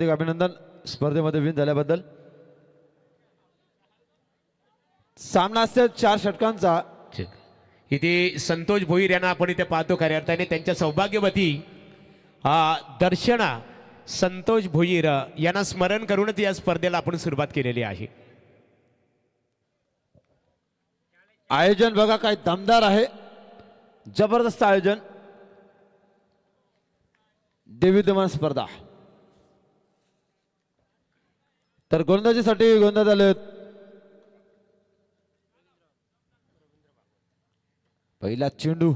अभिनंदन स्पर्धेमध्ये विन झाल्याबद्दल। सामना असेल 4 षटकांचा। इथे संतोष भोईर यांना आपण इथे पाहतो खऱ्या अर्थाने त्यांच्या सौभाग्यवती दर्शना संतोष भोईर यांना स्मरण करूनच या स्पर्धेला आपण सुरुवात केलेली आहे। आयोजन बघा काय दमदार आहे, जबरदस्त आयोजन। देवीदमान स्पर्धा तर गोलंदाजीसाठी गोलंदाज आले। पहिला चेंडू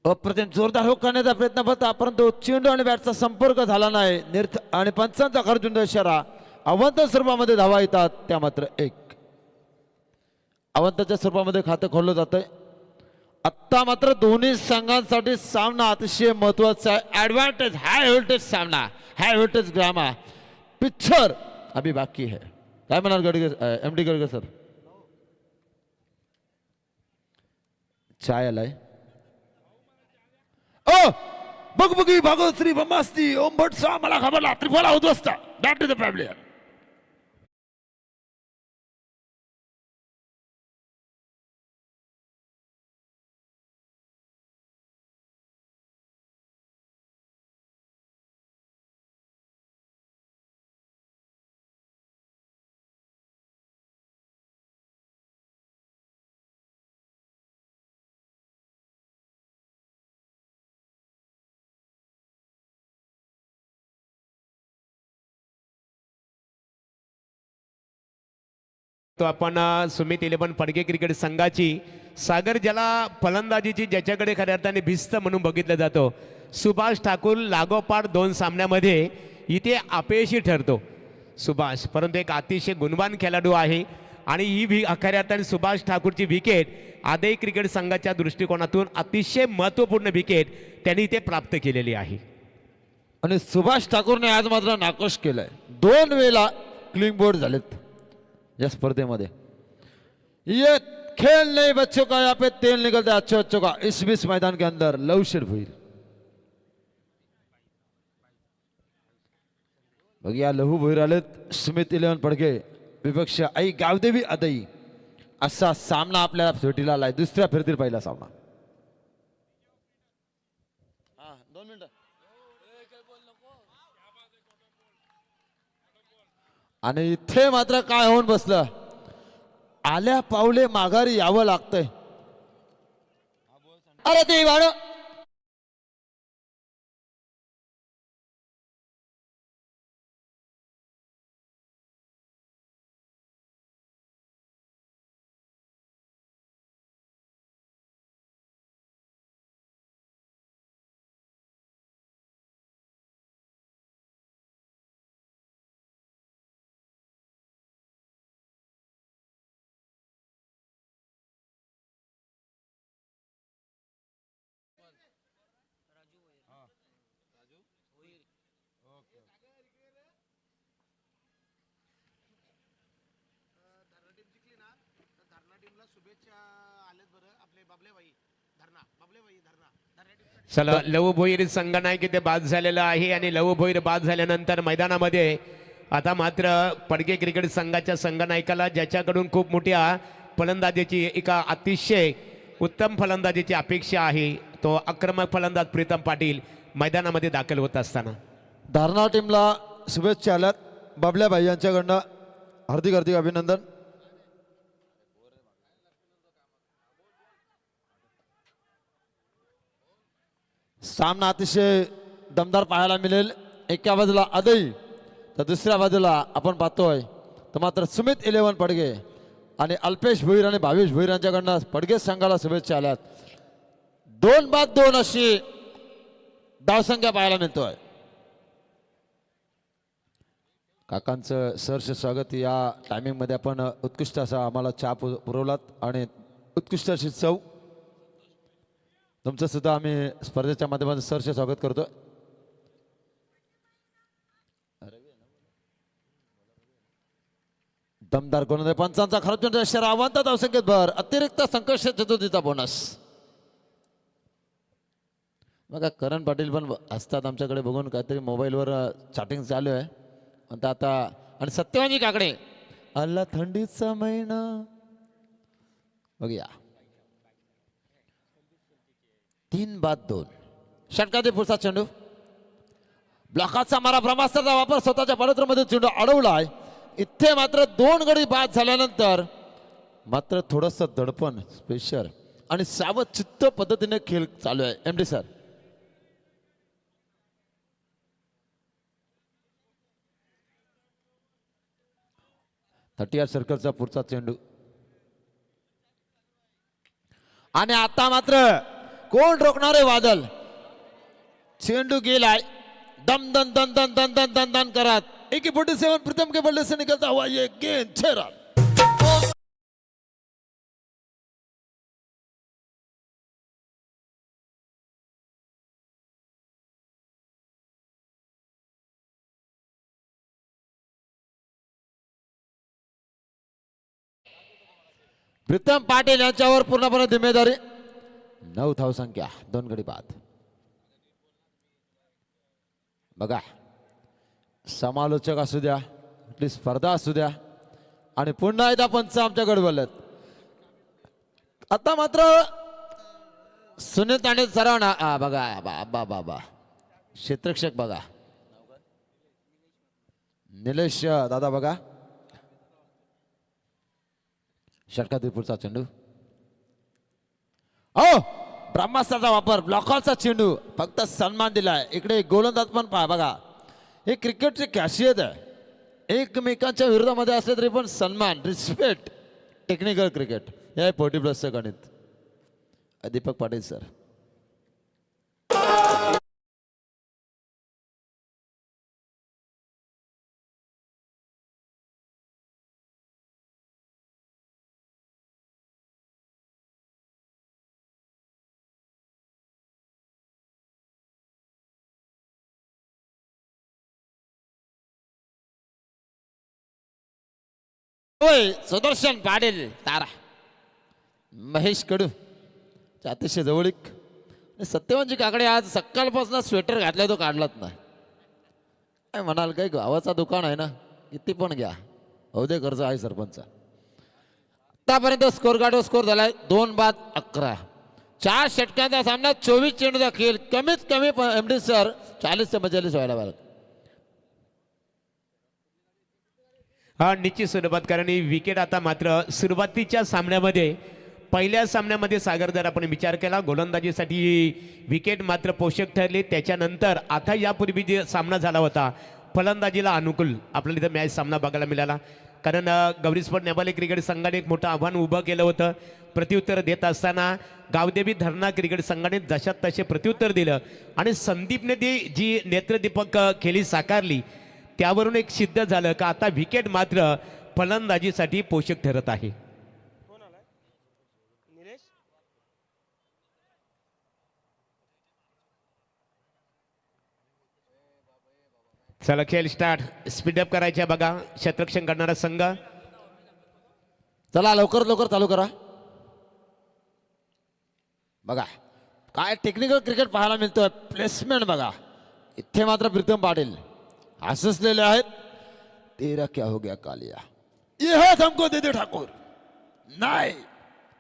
अप्रतिम जोरदार हुक करण्याचा प्रयत्न होता, परंतु चेंडू आणि बॅटचा संपर्क झाला नाही आणि पंचांचा खर्चून इशारा। अवंत स्वरूपामध्ये धावा येतात, त्या मात्र 1 अवंताच्या स्वरूपामध्ये खातं खोललं जातंय। आत्ता मात्र दोन्ही संघांसाठी सामना अतिशय महत्वाचा आहे। ऍडव्हान्टेज हाय व्होल्टेज सामना, हाय व्होल्टेज ड्रामा पिक्चर अभी बाकी है। काय म्हणाल गडगे एमडी गडगे सर? चाय आलाय। ओ बघ बघी भागवश्री ब्रह्मास्ती ओम भट सा मला खबरला त्रिफला उद्ध्वस्त दॅट इज द प्रॉब्लेम। तो आपण सुमित 11 फडके क्रिकेट संघाची सागर ज्याला फलंदाजीची ज्याच्याकडे खऱ्या अर्थाने भिस्त म्हणून बघितलं जातो, सुभाष ठाकूर लागोपाठ 2 सामन्यामध्ये इथे अपयशी ठरतो सुभाष, परंतु एक अतिशय गुणवान खेळाडू आहे आणि ही खऱ्या अर्थाने सुभाष ठाकूरची विकेट आदई क्रिकेट संघाच्या दृष्टिकोनातून अतिशय महत्त्वपूर्ण विकेट त्यांनी इथे प्राप्त केलेली आहे। आणि सुभाष ठाकूरने आज मात्र नाकोश केलाय, 2 वेळा क्लीन बोर्ड झालेत या स्पर्धेमध्ये। ये खेल नहीं बच्चों का, यहाँ पे तेल निकलता है अच्छे बच्चों का। इस बीच मैदान के अंदर लवशेर भोईर बघिया लहू भोईर आलेत। स्मित 11 फडके विपक्ष आई गावदेवी अदई असा सामना आपल्याला भेटीला आलाय। दुसऱ्या फिरतील पहिला सामना। 2 मिनिटं आणि इथे मात्र काय होऊन बसलं, आल्या पावले माघारी यावं लागतंय। अरे ते वाढ चला लहू भोईर संघ नाही की ते बाद झालेलं आहे आणि लहू भोईर बाद झाल्यानंतर मैदानामध्ये आता मात्र फडके क्रिकेट संघाच्या संघनायकाला ज्याच्याकडून खूप मोठ्या फलंदाजीची एका अतिशय उत्तम फलंदाजीची अपेक्षा आहे, तो आक्रमक फलंदाज प्रीतम पाटील मैदानामध्ये दाखल होत असताना धारणा टीमला शुभेच्छा आल्यात। बाबल्या भाई यांच्याकडनं हार्दिक हार्दिक अभिनंदन। सामना अतिशय दमदार पाहायला मिळेल। एका बाजूला अदई तर दुसऱ्या बाजूला आपण पाहतोय तर मात्र सुमित 11 फडके आणि अल्पेश भोईर आणि भावेश भोईर यांच्याकडनं फडके संघाला शुभेच्छा आल्यात। 2 बाद 2 अशी धावसंख्या पाहायला मिळतोय। काकांचं सहर्ष स्वागत। या टायमिंग मध्ये आपण उत्कृष्ट असा आम्हाला चहा पुरवलात आणि उत्कृष्ट अशी चव, तुमचं सुद्धा आम्ही स्पर्धेच्या माध्यमातून सहर्ष स्वागत करतो। दमदार गोलंदाज पंचांचा खर्च शरावंत धावसंख्येत भर, अतिरिक्त संकष चतुर्थीचा बोनस। बघा करण पाटील पण असतात आमच्याकडे बघून काहीतरी मोबाईलवर चॅटिंग चालू आहे आणि आता आणि सत्यवानी काकडे आला थंडीचा महिना बघूया 3-2 षटकातील पुढचा चेंडू ब्लॉकाचा मारा ब्रह्मास्त्राचा वापर स्वतःच्या बलत्रमध्ये चेंडू अडवलाय इथे मात्र 2 गडी बाद झाल्यानंतर मात्र थोडंसं दडपण स्पेशल आणि सावध चित्त पद्धतीने खेळ चालू आहे एमडी सर 30 सर्कलचा पुढचा चेंडू आणि आता मात्र कोण रोखणारे वादल चेंडू गेलाय दम दन दन दन दन दन दन दन करत 47 प्रीतम के बल्ले से निकलता हुआ ये गेंद 6 रन प्रीतम पाटील यांच्यावर पूर्णपणे जिम्मेदारी 9 धाव संख्या 2 गडी बाद बघा समालोचक असू द्या कुठली स्पर्धा असू द्या आणि पुन्हा एकदा पंच आमच्याकडे बोलत आता मात्र सुनील तांडे सरावना बघा बाबा बाबा क्षेत्ररक्षक बघा निलेश दादा बघा षटकातील पुढचा चेंडू ब्रह्मास्त्राचा वापर ब्लॉकरचा चेंडू फक्त सन्मान दिलाय इकडे गोलंदाज पण पहा बघा हे क्रिकेटची खासियत आहे एकमेकांच्या विरोधामध्ये असले तरी पण सन्मान रिस्पेक्ट टेक्निकल क्रिकेट हे 40+ गणित दीपक पाटील सर होय सुदर्शन पाटील तारा महेश कडू अतिशय जवळीक सत्यवानजी काकडे आज सकाळपासून स्वेटर घातलाय तो काढलाच नाही काय म्हणाल काय गावाचा दुकान आहे ना किती पण घ्या अवधे कर्ज आहे सरपंच आतापर्यंत स्कोर गाडो स्कोर झालाय 2-11 4 षटकांचा सामना 24 चेंडूचा खेळ कमीत कमी एमडी सर 40 ते 45 व्हायला पाहिजे हा निश्चित सुरुवात कारण ही विकेट आता मात्र सुरुवातीच्या सामन्यामध्ये पहिल्या सामन्यामध्ये सागर जर आपण विचार केला गोलंदाजीसाठी विकेट मात्र पोषक ठरली त्याच्यानंतर आता यापूर्वी जे सामना झाला होता फलंदाजीला अनुकूल आपल्याला इथं मॅच सामना बघायला मिळाला कारण गौरी स्पोर्ट नेबाले क्रिकेट संघाने एक मोठं आव्हान उभं केलं होतं प्रत्युत्तर देत असताना गावदेवी धरणा क्रिकेट संघाने जशात तसे प्रत्युत्तर दिलं आणि संदीपने ती जी नेत्रदीपक खेळी साकारली त्यावरून एक सिद्ध झालं का आता विकेट मात्र फलंदाजीसाठी पोषक ठरत आहे चला खेळ स्टार्ट स्पीडअप करायच्या बघा क्षेत्ररक्षण करणारा संघ चला लवकर लवकर चालू करा बघा काय टेक्निकल क्रिकेट पाहायला मिळतोय प्लेसमेंट बघा इथे मात्र प्रीतम पाटील हससलेले आहेत तेरा क्या हो गया कालिया ये है हमको दे दे ठाकुर नहीं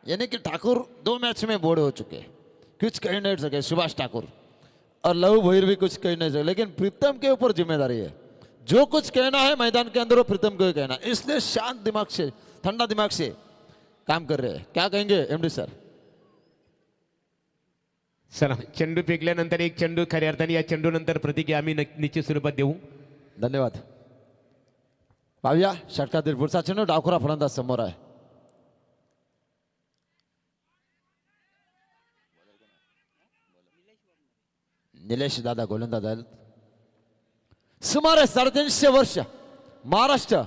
यानी कि ठाकुर 2 मैच में बोर्ड हो चुके कुछ कह नहीं सके सुभाष ठाकुर और लव भैर भी कुछ कह नहीं सके लेकिन प्रीतम के ऊपर जिम्मेदारी है जो कुछ कहना है मैदान के अंदर वो प्रीतम को ही कहना इसलिए शांत दिमाग से ठंडा दिमाग से काम कर रहे हैं क्या कहेंगे एमडी सर चला चेंडू फेकल्यानंतर एक चेंडू खऱ्या अर्थाने या चेंडू नंतर प्रतिक्रिया आम्ही निश्चित स्वरूपात देऊ धन्यवाद पाहूया षटकातील पुढचा चेंडू डावखुरा फलंदाज समोर आहे निलेश दादा गोलंदाज आहेत सुमारे 350 वर्ष महाराष्ट्र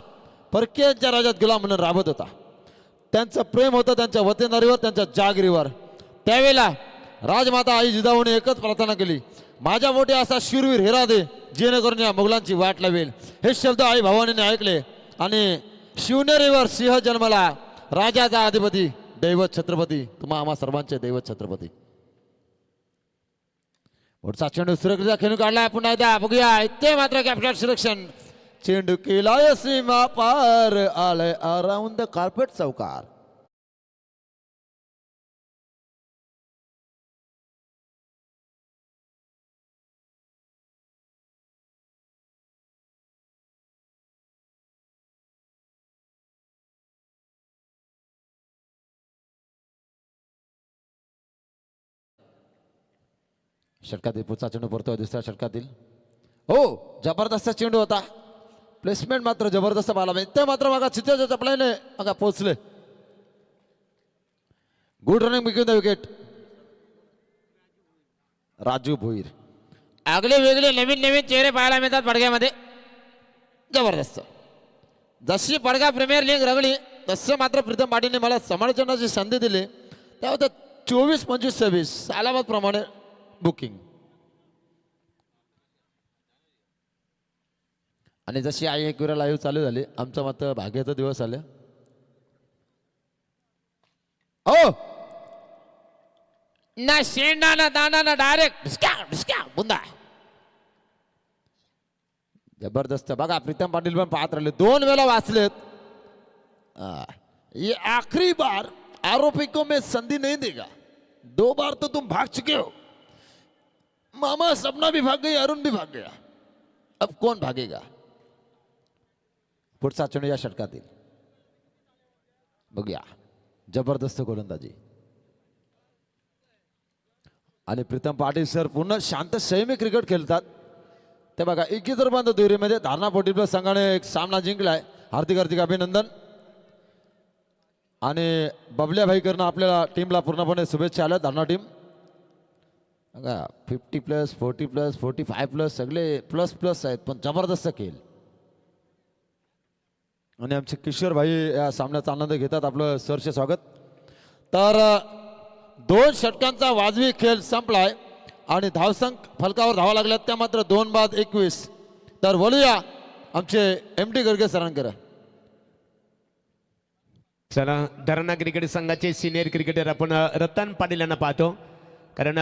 परकीयांच्या राज्यात गुलाम म्हणून राबत होता त्यांचं प्रेम होतं त्यांच्या वतनदारीवर त्यांच्या जागरीवर त्यावेळेला राजमाता आई जिजाऊने एकच प्रार्थना केली माझ्या मोठे असा शूरवीर हेरा दे जेणेकरून या मुघलांची वाट लावेल हे शब्द आई भवानीने ऐकले आणि शिवनेरीवर सिंह जन्मला राजाचा अधिपती दैवत छत्रपती तुम्हा आम्हा सर्वांचे दैवत छत्रपती पुढचा चेंडू सुरक्षित खेळून काढला पुन्हा एकदा बघूया इथे मात्र कॅप्टन सिलेक्शन चेंडू केलाय सीमा पार आलाय अराउंड द कार्पेट चौकार. षटकातील पुढचा चेंडू पडतोय दुसऱ्या षटकातील. हो जबरदस्त चेंडू होता. प्लेसमेंट मात्र जबरदस्त पाहायला मिळते. ते मात्र बघा चित्याच्या चपलाईने बघा पोहोचले. Good running between the wicket. Raju Bhoir. आगले वेगळे नवीन नवीन चेहरे पाहायला मिळतात पडग्यामध्ये. जबरदस्त. जशी पडगा प्रीमियर लीग रंगली तसं मात्र प्रीतम पाटीलने मला समालोचनाची संधी दिली. त्यावर 24-25-26 सालाबाद प्रमाणे बुकिंग. आणि जशी आई एक वेळा लाईव्ह चालू झाली आमचं मात्र भाग्याचा दिवस आले. हो ना शेंडा ना दाना ना डायरेक्ट ढिसक्या बुंदा. जबरदस्त. बघा प्रीतम पाटील पण पाहत राहिले. 2 वेळा वाचलेत. ये आखिरी बार आरोपी को मैं संधि नहीं देगा. 2 बार तो तुम भाग चुके हो. मामा सपना भी भाग गई अरुण भी भाग गया. अब कौन भागेगा. पुढचा चेंडू या षटकातील बघूया. जबरदस्त गोलंदाजी. आणि प्रीतम पाटील सर पूर्ण शांत संयमी क्रिकेट खेळतात. ते बघा 21 बंद दुरीमध्ये धारणा पोटील संघाने एक सामना जिंकलाय. हार्दिक हार्दिक अभिनंदन. आणि बबल्या भाईकरनं आपल्याला टीमला पूर्णपणे शुभेच्छा आल्या. धारणा टीम बघा 50+, 40+, 45+ सगळे प्लस आहेत पण जबरदस्त खेळ. आणि आमचे किशोर भाई या सामन्याचा आनंद घेतात. आपलं सरचे स्वागत. तर 2 षटकांचा वाजवी खेळ संपलाय आणि धावसंख फलकावर धावा लागल्यात त्या मात्र 2-21. तर बोलूया आमचे MD गर्गे सरांकडे. चला धरणा क्रिकेट संघाचे सिनियर क्रिकेटर आपण रतन पाटील यांना पाहतो. कारण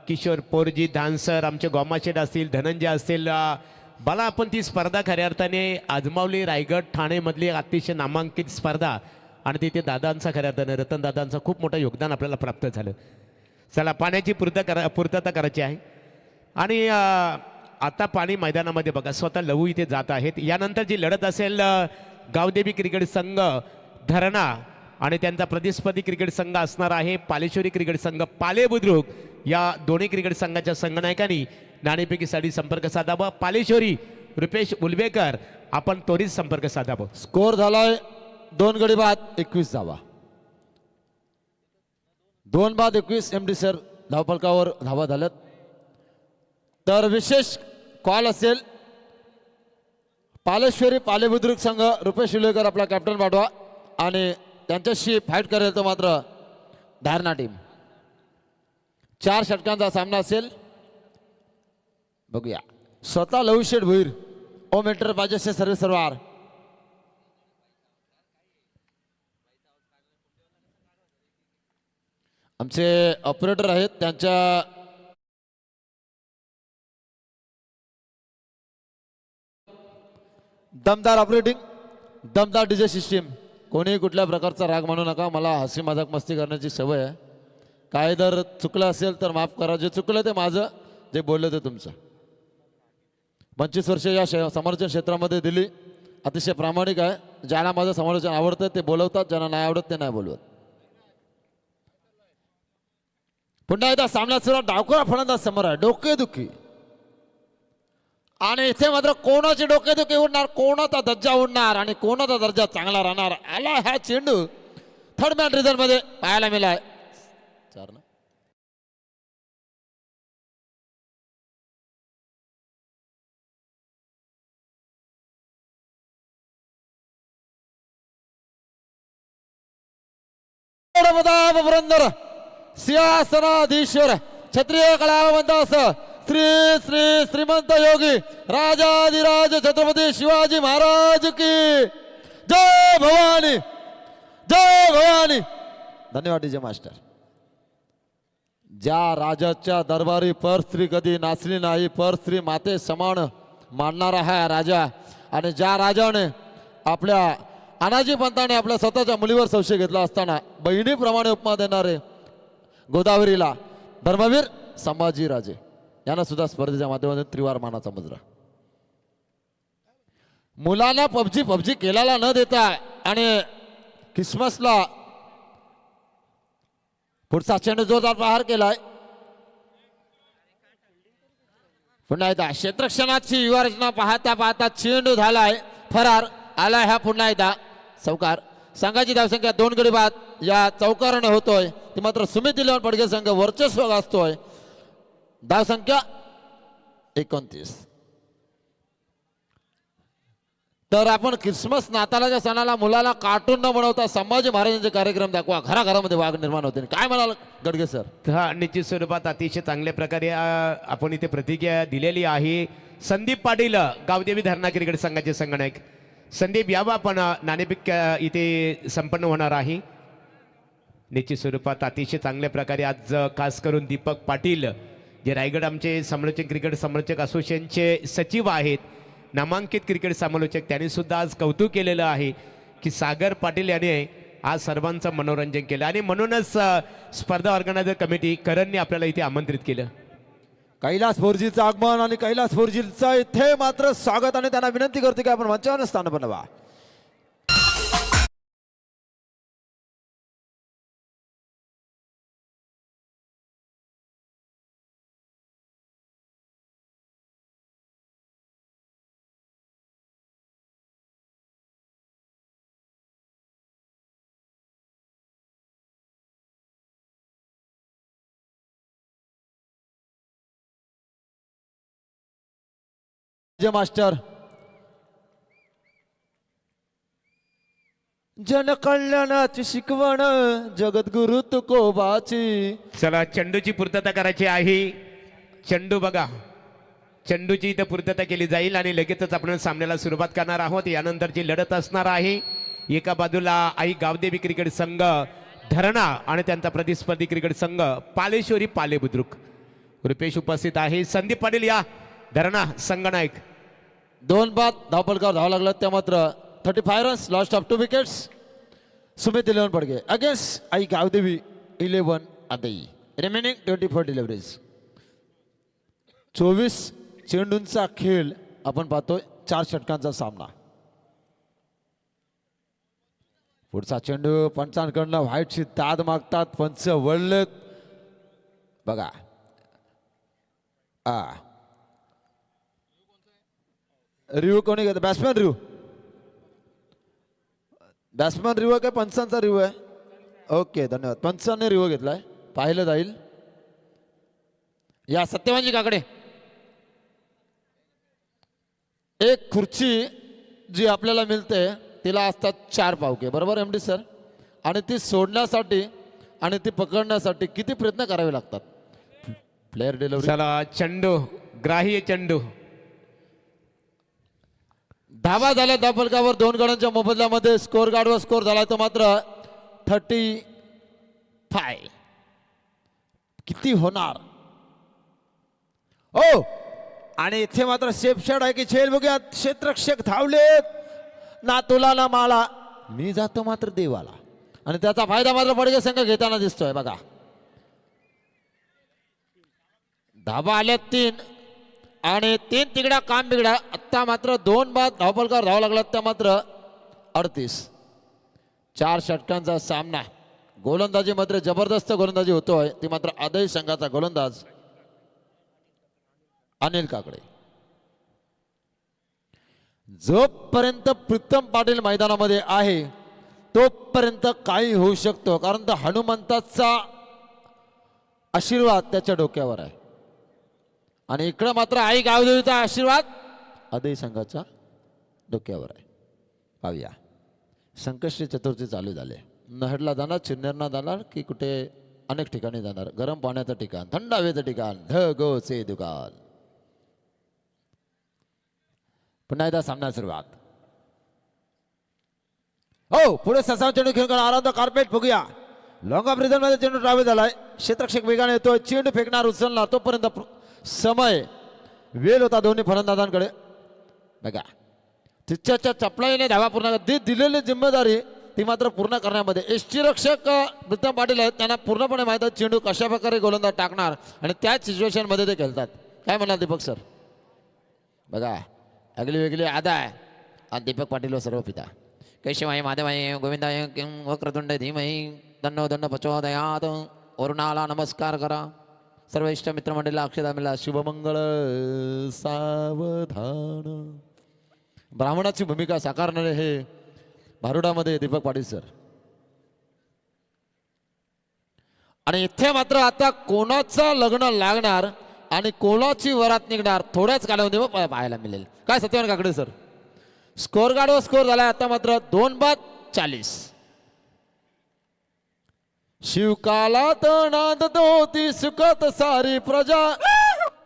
किशोर पोरजी धानसर आमचे गोमाशेट असतील धनंजय असतील मला आपण ती स्पर्धा खऱ्या अर्थाने आजमावली. रायगड ठाणेमधली अतिशय नामांकित स्पर्धा आणि तिथे दादांचा खऱ्या अर्थाने रतन दादांचं खूप मोठं योगदान आपल्याला प्राप्त झालं. चला पाण्याची पूर्तता करायची आहे. आणि आता पाणी मैदानामध्ये बघा स्वतः लहू इथे जात आहेत. यानंतर जी लढत असेल गावदेवी क्रिकेट संघ धरणा आणि त्यांचा प्रतिस्पर्धी क्रिकेट संघ असणार आहे पालेश्वरी क्रिकेट संघ पाले बुद्रुक. या दोन्ही क्रिकेट संघाच्या संघनायकांनी नाणेफेकीसाठी संपर्क साधावा. पालेश्वरी रुपेश उलवेकर आपण त्वरित संपर्क साधावा. स्कोर झालाय 2 गडी बाद 21 धावा. 2 बाद 21 MD सर धावफलकावर धावा झाल्यात. तर विशेष कॉल असेल पालेश्वरी पाले बुद्रुक संघ. रुपेश उलवेकर आपला कॅप्टन पाठवा आणि त्यांच्याशी फाईट करेल तो मात्र धारणा टीम. 4 षटकांचा सामना असेल. बघूया स्वतः लवशेठ भुईर ओमेटर पाहिजे सर्व सरवार. आमचे ऑपरेटर आहेत त्यांच्या दमदार ऑपरेटिंग दमदार डीजे सिस्टीम. कोणी कुठल्या प्रकारचा राग मानू नका. मला हसी मजाक मस्ती करण्याची सवय आहे. काय जर चुकलं असेल तर माफ करा. जे चुकलं ते माझं जे बोललं ते तुमचं. 25 वर्ष या समालोचन क्षेत्रामध्ये दिली. अतिशय प्रामाणिक आहे. ज्यांना माझं समालोचन आवडतं ते बोलवतात. ज्यांना नाही आवडत ते नाही बोलवत. पुन्हा एकदा सामन्यात सुरुवात. डावखुरा फलंदाज समोर आहे. डोकेदुखी आणि इथे मात्र कोणाची डोकेदुखी उडणार कोणाचा दर्जा उडणार आणि कोणाचा दर्जा चांगला राहणार. आला हा चेंडू थर्ड मॅन रिझल्ट मध्ये पाहायला मिळालाय. 4 ना पुरंदर सिंहासनाधीश्वर क्षत्रिय कलावंत श्री श्री श्रीमंत योगी राजाधिराज छत्रपती शिवाजी महाराज की जय भवानी जय भवानी. धन्यवाद डीजे मास्टर. ज्या राजाच्या दरबारी पर स्त्री कधी नाचली नाही, पर स्त्री माते समान मानणारा हा राजा, आणि ज्या राजाने आपल्या अनाजी पंताने आपल्या स्वतःच्या मुलीवर संशय घेतला असताना बहिणीप्रमाणे उपमा देणारे गोदावरीला धर्मवीर संभाजी राजे यांना सुद्धा स्पर्धेच्या माध्यमातून त्रिवार मानाचा मुजरा. मुलांना पबजी केल्याला न देता आणि क्रिसमसला पुढचा चेंडू जोरदार प्रहार केलाय. पुन्हा एकदा क्षेत्रक्षणाची युवारचना पाहता पाहता चेंडू झालाय फरार. आलाय हा पुन्हा एकदा चौकार. संघाची धावसंख्या 2 गडी बाद या चौकाराने होतोय. ती मात्र सुमित इलेव्हन पडगे संघ वर्चस्व गाजतोय. धावसंख्या 29. तर आपण क्रिसमस नाताळाच्या सणाला मुलाला कार्टून न बनवता संभाजी महाराजांचे कार्यक्रम दाखवा, घराघरामध्ये वाघ निर्माण होते. काय म्हणाल गडगे सर? हा, निश्चित स्वरूपात अतिशय चांगल्या प्रकारे आपण इथे प्रतिक्रिया दिलेली आहे. संदीप पाटील गावदेवी धरणा क्रिकेट संघाचे संगणक. संदीप यावा पण नाणेफेक इथे संपन्न होणार आहे. निश्चित स्वरूपात अतिशय चांगल्या प्रकारे आज खास करून दीपक पाटील जे रायगड आमचे समालोचक क्रिकेट समालोचक असोसिएशनचे सचिव आहेत, नामांकित क्रिकेट समालोचक, त्यांनी सुद्धा आज कौतुक केलेलं आहे की सागर पाटील याने आज सर्वांचं मनोरंजन केलं आणि म्हणूनच स्पर्धा ऑर्गनायझर कमिटी करणने आपल्याला इथे आमंत्रित केलं. कैलास फोरजीचं आगमन आणि कैलास फोरजीचं इथे मात्र स्वागत, आणि त्यांना विनंती करते की आपण मंचावर स्थान बनवा. मास्टर जनकल्याणाची शिकवण जगद्गुरु तुकोबाची. चला चेंडूची पूर्तता करायची आहे. चेंडू बघा, चेंडूची इथं पूर्तता केली जाईल आणि लगेचच आपण सामन्याला सुरुवात करणार आहोत. यानंतरची लढत असणार आहे. एका बाजूला आई गावदेवी क्रिकेट संघ धरणा आणि त्यांचा प्रतिस्पर्धी क्रिकेट संघ पालेश्वरी पाले बुद्रुक. रुपेश उपस्थित आहे. संदीप पाटील या धरणा संघनायक. 2 बाद धावपलकावर धाव लागला. त्या मात्र 35 runs, lost of 2 wickets. Sumit eleven Padge against Aai Gavdevi 11 Adai. Remaining 24 deliveries. 24 चेंडूंचा खेळ आपण पाहतोय. 4 षटकांचा सामना. पुढचा चेंडू पंचांकडनं व्हाईटची दाद मागतात. पंच वळलेत बघा. रिव्ह्यू कोणी घेतो? Batsman review. बॅट्समॅन रिव्ह्यू काय पंचांचा रिव्ह्यू आहे? ओके, धन्यवाद. पंचांनी रिव्ह्यू घेतलाय, पाहिलं जाईल. या सत्यवानजी काकडे. एक खुर्ची जी आपल्याला मिळते तिला असतात 4 पावके, बरोबर एम डी सर? आणि ती सोडण्यासाठी आणि ती पकडण्यासाठी किती प्रयत्न करावे लागतात? Player delivery. चला चेंडू, ग्राह्य चेंडू. धावा झाल्या धावफलकावर 2 गडांच्या मोबदल्यामध्ये. स्कोर गार्डवर स्कोर झाला तो मात्र 35. किती होणार? ओ, आणि इथे मात्र सेफ शॉट आहे की झेल बघूया. क्षेत्ररक्षक धावलेत. ना तुला ना मला, मी जातो मात्र देवाला. आणि त्याचा फायदा मात्र पडगे संघ घेताना दिसतोय बघा. धावा आल्या 3 आणि 3 तिगड्या काम बिगड्या. आत्ता मात्र 2 बाद धावपलकार धावा लागला. त्या मात्र 38. 4 षटकांचा सामना. गोलंदाजी मात्र जबरदस्त गोलंदाजी होतोय. ती मात्र आदई संघाचा गोलंदाज अनिल काकडे. जोपर्यंत प्रीतम पाटील मैदानामध्ये आहे तोपर्यंत काही होऊ शकतो, कारण तर हनुमंताचा आशीर्वाद त्याच्या डोक्यावर आहे. आणि इकडं मात्र आई गावदेवीचा आशीर्वाद आदई संघाच्या डोक्यावर आहे. पाहूया. संकष्टी चतुर्थी चालू झाले. नहडला जाणार, चिन्नेरना जाणार की कुठे अनेक ठिकाणी जाणार. गरम पाण्याचं ठिकाण, थंड हवेचं ठिकाण, ध गो चे दुकान. पुन्हा एकदा सामना सुरुवात. हो, पुढे ससा चेंडू खेळून आराम कार्पेट बघूया. लॉंग ऑफ रिझन मध्ये चेंडू ट्राव्हल झालाय. क्षेत्ररक्षक वेगाने येतोय, चेंडू फेकणार उचलणार तोपर्यंत समय वेळ होता दोन्ही फलंदाजांकडे. बघा तिच्याच्या चपलाईने धावा पूर्ण दिलेली जिम्मेदारी ती मात्र पूर्ण करण्यामध्ये यष्टीरक्षक प्रीतम पाटील आहेत. त्यांना पूर्णपणे माहित आहे चेंडू कशा प्रकारे गोलंदाज टाकणार आणि त्याच सिच्युएशन मध्ये ते खेळतात. काय म्हणाल दीपक सर? बघा अगली वेगळी आदा आहे आणि दीपक पाटील व सर्व पिता कैशिवाई माधवाई गोविंदाय वक्रतुंड धीमही दंड दंड पचोदयात वरुणाला नमस्कार करा. सर्व इष्ट मित्रमंडळीला अक्षदा मिळा. शुभमंगळ सावधान. ब्राह्मणाची भूमिका साकारणारे हे भारुडामध्ये दीपक पाटील सर. आणि इथे मात्र आता कोणाचं लग्न लागणार आणि कोणाची वरात निघणार थोड्याच कालावधीमध्ये पाहायला मिळेल. काय सत्यवान काकडे सर? स्कोर गाडवा स्कोर झाला आता मात्र 2-40. शिवकालात नांदत होती सुखत सारी प्रजा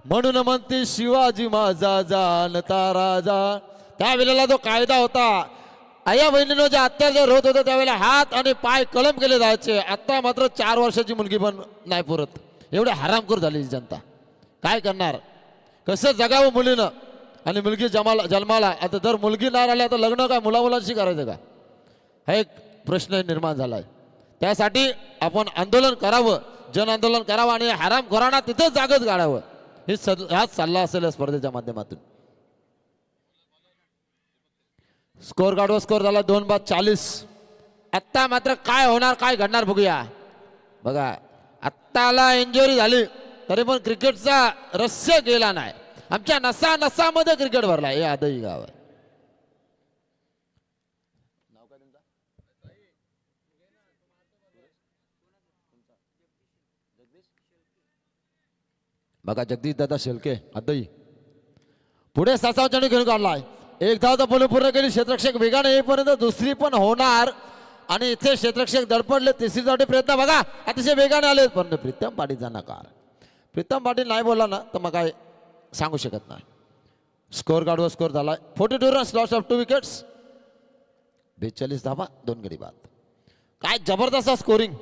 म्हणून म्हणते शिवाजी माझा जानता राजा. त्यावेळेला जो कायदा होता आया बहिणीनं जे अत्याचार होत होतं त्यावेळेला हात आणि पाय कलम केले जायचे. आता मात्र 4 वर्षाची मुलगी पण नाही पुरत. एवढे हरामखोर झाली जनता. काय करणार? कसं जगावं मुलीनं? आणि मुलगी जन्माला आता जर मुलगी नाही राहिली तर लग्न काय मुलामुलांशी करायचं का? हा एक प्रश्न निर्माण झालाय. त्यासाठी आपण आंदोलन करावं, जन आंदोलन करावं आणि हरामखोरांना तिथंच जागच काढावं. हाच सल्ला असेल या स्पर्धेच्या माध्यमातून. स्कोर गाडवा स्कोर झाला 2-40. आत्ता मात्र काय होणार काय घडणार बघूया. बघा आत्ताला इंजुरी झाली तरी पण क्रिकेटचा रहस्य गेला नाही. आमच्या नसा नसामध्ये क्रिकेट भरला हे आदई गाव आहे. बघा जगदीश दादा शेलके आदई पुढे 7 चेंडू घेऊन काढलाय. एक धाव तर पूर्ण केली. क्षेत्ररक्षक वेगाने येईपर्यंत दुसरी पण होणार आणि इथे क्षेत्ररक्षक धडपडले. तिसरी साठी प्रयत्न बघा अतिशय वेगाने आले पण प्रीतम पाटीलचा नकार. प्रीतम पाटील नाही बोलला ना तर मग काय सांगू शकत नाही. स्कोर गाडवा स्कोर झाला 42 रन्स लॉस ऑफ 2 विकेट्स 42 धावा 2 गडी बाद. काय जबरदस्त स्कोरिंग.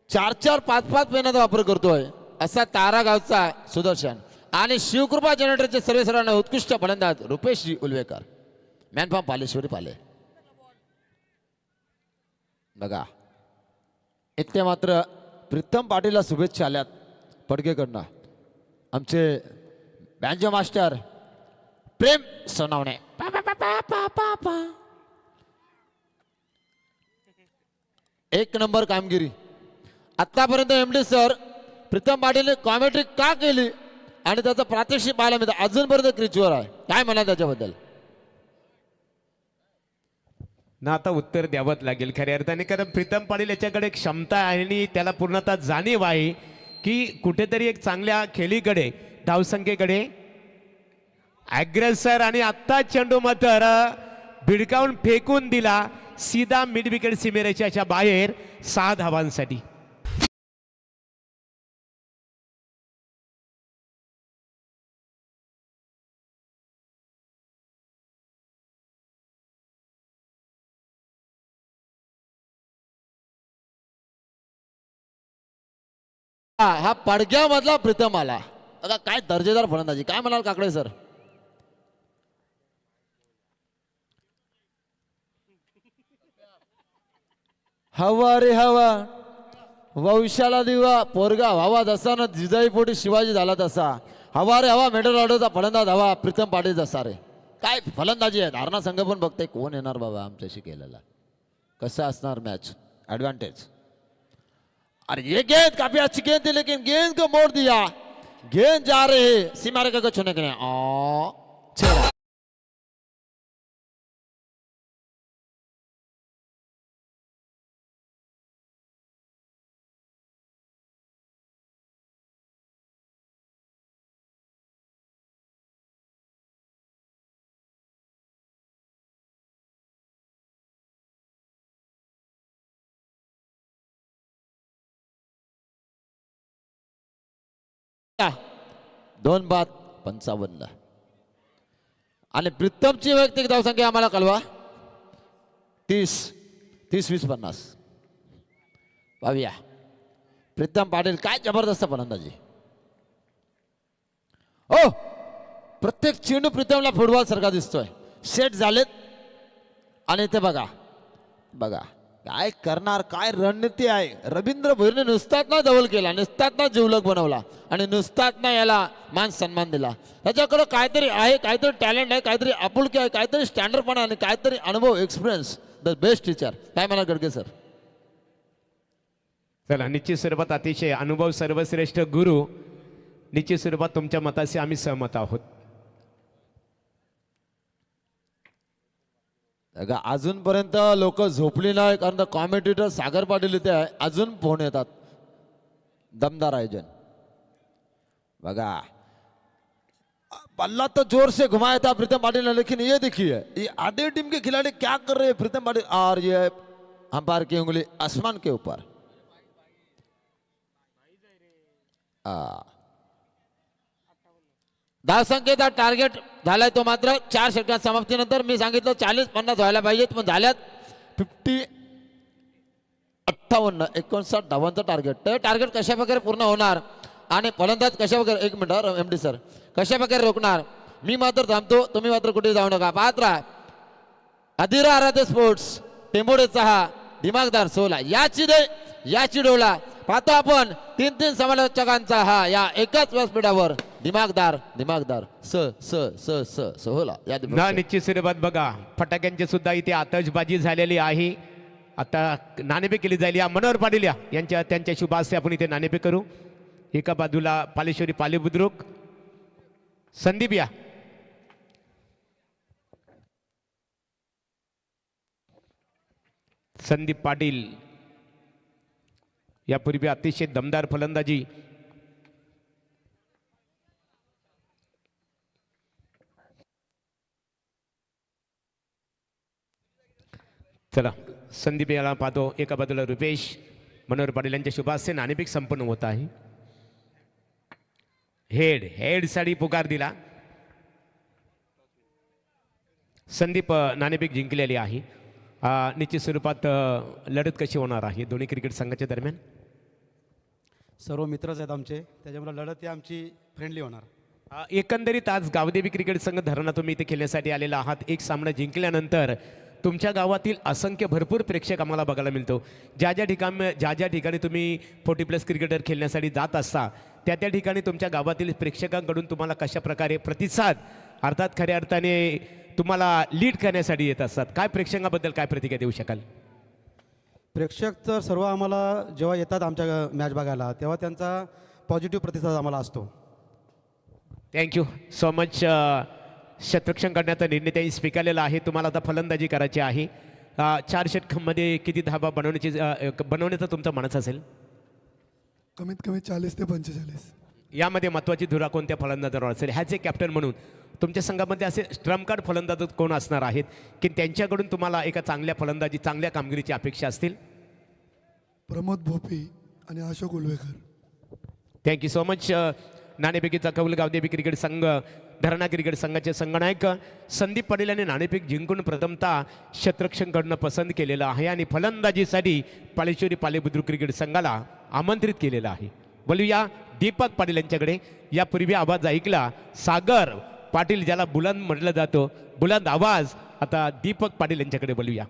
4-4 5-5 पेनाचा वापर करतोय असा तारा गावचा सुदर्शन. आणि शिवकृपा जनरेटरचे सर्वेसर्वांना उत्कृष्ट फलंदाज रुपेशजी उलवेकर. मॅन फ्रॉम पालेश्वरी पाले. बघा इथे मात्र प्रीतम पाटीलला शुभेच्छा आल्यात पडगेकडनं. आमचे बँजो मास्टर प्रेम सोनावणे. एक नंबर कामगिरी आतापर्यंत. एमडी सर प्रीतम पाटीलने कॉमेंट्री का केली आणि त्याचं प्रात्यक्षिक पाहायला मिळतं अजूनपर्यंत क्रिचवर आहे. काय म्हणा त्याच्याबद्दल? ना आता उत्तर द्यावंच लागेल खऱ्या अर्थाने. कारण प्रीतम पाटील याच्याकडे क्षमता आहे आणि त्याला पूर्णतः जाणीव आहे की कुठेतरी एक चांगल्या खेळीकडे धावसंख्येकडे अग्रेसर. आणि आत्ता चेंडू मात्र भिडकावून फेकून दिला सीधा मिड विकेट सीमेरेषेच्या बाहेर 6 धावांसाठी. हा पडग्यामधला प्रीतम आला. आता काय दर्जेदार फलंदाजी. काय म्हणाल काकडे सर? हवा रे हवा वंशाला दिवा पोरगा व्हावा जसा ना जिजाई पोटी शिवाजी झाला तसा. हवा रे हवा मेडल ऑर्डरचा फलंदाज हवा प्रीतम पाटील जसा रे. काय फलंदाजी आहे. धारणा संघ पण बघते कोण येणार बाबा आमच्याशी केलेला. कसं असणार मॅच ऍडव्हान्टेज. अरे ये गेंद काफी अच्छी गेंद थी लेकिन गेंद को मोड़ दिया. गेंद जा रहे हैं सीमा रेखा को छूने के लिए. छह दोन बाद 55. आणि प्रीतमची वैयक्तिक धावसंख्या आम्हाला कळवा 30 20 50. पाहूया प्रीतम पाटील काय जबरदस्त फलंदाजी. ओ प्रत्येक चेंडू प्रीतमला फुटबॉल सारखा दिसतोय. सेट झालेत आणि ते बघा बघा काय करणार, काय रणनीती आहे. रवींद्र भोईरने नुसताच ना जवळ केला, नुसताच ना जीवलग बनवला आणि नुसताच ना याला मान सन्मान दिला. त्याच्याकडे काहीतरी आहे, काहीतरी टॅलेंट आहे, काहीतरी आपुलकी आहे, काहीतरी स्टँडर्डपणा आणि काहीतरी अनुभव, एक्सपिरियन्स. The best teacher. काय म्हणा गडके सर. चला निश्चित स्वरूपात अतिशय अनुभव सर्वश्रेष्ठ गुरु. निश्चित स्वरूपात तुमच्या मताशी आम्ही सहमत आहोत. अजूनपर्यंत लोक झोपली नाही, कारण कॉमेंटेटर सागर पाटील इथे आहे. अजून फोन येतात. दमदार आयोजन बघा. बल्ला तो जोर से घुमाया था प्रीतम पाटिल ने, लेकिन ये देखिए ये आधे टीम के खिलाड़ी क्या कर रहे हैं प्रीतम पाटिल, और ये अंपायर की उंगली आसमान के ऊपर. धाव संख्येचा टार्गेट झालाय तो मात्र 4 षटकांत समाप्तीनंतर. मी सांगितलं 40-50 व्हायला पाहिजेत, पण झाल्यात 58 धावांचं टार्गेट. ते टार्गेट कशा प्रकारे पूर्ण होणार आणि फलंदाज कशा प्रकारे, एक मिनिट एम डी सर, कशा प्रकारे रोखणार. मी मात्र थांबतो, तुम्ही मात्र कुठे जाऊ नका. पाहत राहा अधिरा आराध्य स्पोर्ट्स टेंबोडेचा हा दिमागदार सोला. याची डोला पाहतो आपण. 3 समालोचकांचा हा या एकाच व्यासपीठावर दिमागदार स स स स सोहला या ना. निश्चित स्वरूपात बघा फटाक्यांची सुद्धा इथे आतषबाजी झालेली आहे. आता नाणेफेक केली जाईल. या मनोहर पाटील यांच्या त्यांच्या शुभ हस्ते आपण इथे नाणेफेक करू. एका बाजूला पालेश्वरी पाले बुद्रुक, संदीप या. संदीप पाटील यापूर्वी अतिशय दमदार फलंदाजी. चला संदीप याला पाहतो. एका बाजूला रुपेश, मनोहर पाटील यांच्या शुभास्ते नाणेफेक संपन्न होत आहे. हेड साठी पुकार दिला. संदीप नाणेफेक जिंकलेली आहे. निश्चित स्वरूपात लढत कशी होणार आहे दोन्ही क्रिकेट संघाच्या दरम्यान. सर्व मित्रच आहेत आमचे, त्याच्यामुळे लढत ही आमची फ्रेंडली होणार. एकंदरीत आज गावदेवी क्रिकेट संघ धरणा तुम्ही इथे खेळण्यासाठी आलेला आहात. एक सामना जिंकल्यानंतर तुमच्या गावातील असंख्य भरपूर प्रेक्षक आम्हाला बघायला मिळतो. ज्या ज्या ठिकाणी तुम्ही 40+ क्रिकेटर खेळण्यासाठी जात असता त्या ठिकाणी तुमच्या गावातील प्रेक्षकांकडून तुम्हाला कशा प्रकारे प्रतिसाद, अर्थात खऱ्या अर्थाने तुम्हाला लीड करण्यासाठी येत असतात. काय प्रेक्षकांबद्दल काय प्रतिक्रिया देऊ शकाल. प्रेक्षक तर सर्व आम्हाला जेव्हा येतात आमच्या मॅच बघायला तेव्हा त्यांचा पॉझिटिव्ह प्रतिसाद आम्हाला असतो. Thank you so much. शतरक्षण करण्याचा निर्णय त्यांनी स्वीकारलेला आहे. तुम्हाला आता फलंदाजी करायची आहे. 4 षटकांमध्ये किती धाबा बनवण्याचा तुमचा मनस असेल. कमीत कमी 40 ते 45. यामध्ये महत्त्वाची धुरा कोणत्या फलंदाजावर असेल. ह्याच एक कॅप्टन म्हणून तुमच्या संघामध्ये असे स्ट्रम कार्ड फलंदाज कोण असणार आहेत की त्यांच्याकडून तुम्हाला एका चांगल्या फलंदाजी, चांगल्या कामगिरीची अपेक्षा असतील. प्रमोद भोपी आणि Ashok Ulvekar. Thank you so much. नाणेफेकीचा कौल गावदेवी क्रिकेट संघ धरणा क्रिकेट संघाचे संगनायक संदीप पाटील यांनी नाणेफेक जिंकून प्रथमतः क्षेत्ररक्षण करणं पसंत केलेलं आहे आणि फलंदाजीसाठी पालेश्वरी पाले बुद्रुक क्रिकेट संघाला आमंत्रित केलेलं आहे. बोलूया दीपक पाटील यांच्याकडे. यापूर्वी आवाज ऐकला सागर पाटील, ज्याला बुलंद म्हटलं जातं, बुलंद आवाज. आता दीपक पाटील यांच्याकडे बोलूया.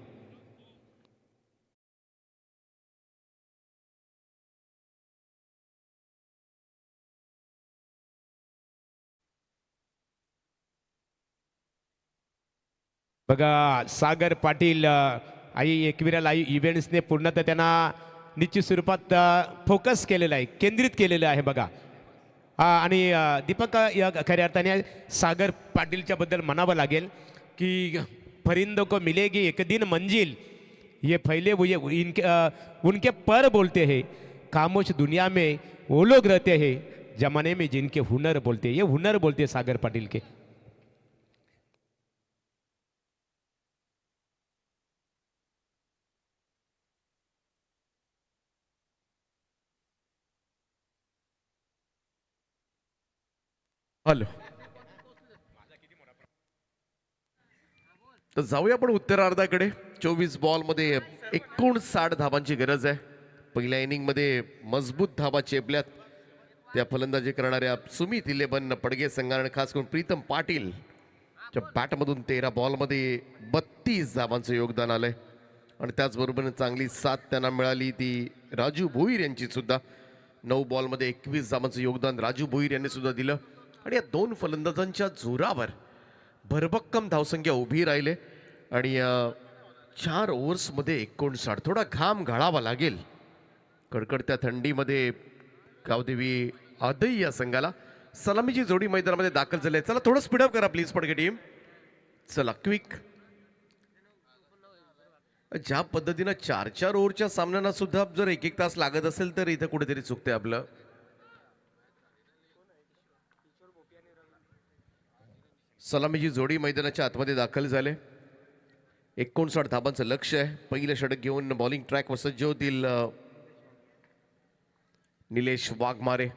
बघा सागर पाटील आई एकविरा लाईव्ह इव्हेंट्सने पूर्णतः त्यांना निश्चित स्वरूपात फोकस केलेलं आहे, केंद्रित केलेलं आहे बघा. आणि दीपक या खऱ्या अर्थाने सागर पाटीलच्या बद्दल म्हणावं लागेल की परिंदों को मिलेगी एक दिन मंजिल, ये फैले हुए उनके पर बोलते हैं, खामोश दुनिया में वो लोग रहते हैं, जमाने में जिनके हुनर बोलते, ये हुनर बोलते सागर पाटील के. हॅलो, तर जाऊया आपण उत्तरार्धाकडे. 24 बॉलमध्ये 59 धावांची गरज आहे. पहिल्या इनिंगमध्ये मजबूत धाबा चेपल्यात त्या फलंदाजी करणाऱ्या सुमित 11 पडगे संघाने खास करून प्रीतम पाटील च्या बॅटमधून 13 बॉलमध्ये 32 धाबांचं योगदान आलंय आणि त्याचबरोबर चांगली साथ त्यांना मिळाली ती राजू भोईर यांची सुद्धा 9 बॉलमध्ये 21 धाबांचं योगदान राजू भोईर यांनी सुद्धा दिलं आणि या दोन फलंदाजांच्या जोरावर भरभक्कम धावसंख्या उभी राहिले आणि 4 ओव्हर्समध्ये 59 थोडा घाम गाळावा लागेल कडकडत्या थंडीमध्ये गावदेवी आदई या संघाला सलामीची जोडी मैदानामध्ये दाखल झाली आहे. चला थोडं स्पीडअप करा प्लीज पडके टीम. चला क्विक. ज्या पद्धतीनं 4 ओव्हरच्या सामन्यांना सुद्धा जर 1 तास लागत असेल तर इथं कुठेतरी चुकते आपलं. सलामीची जोडी मैदानाच्या आतमध्ये दाखल झाले. 59 धाबांचं लक्ष आहे. पहिलं षटक घेऊन बॉलिंग ट्रॅकवर सज्ज होतील निलेश वाघमारे.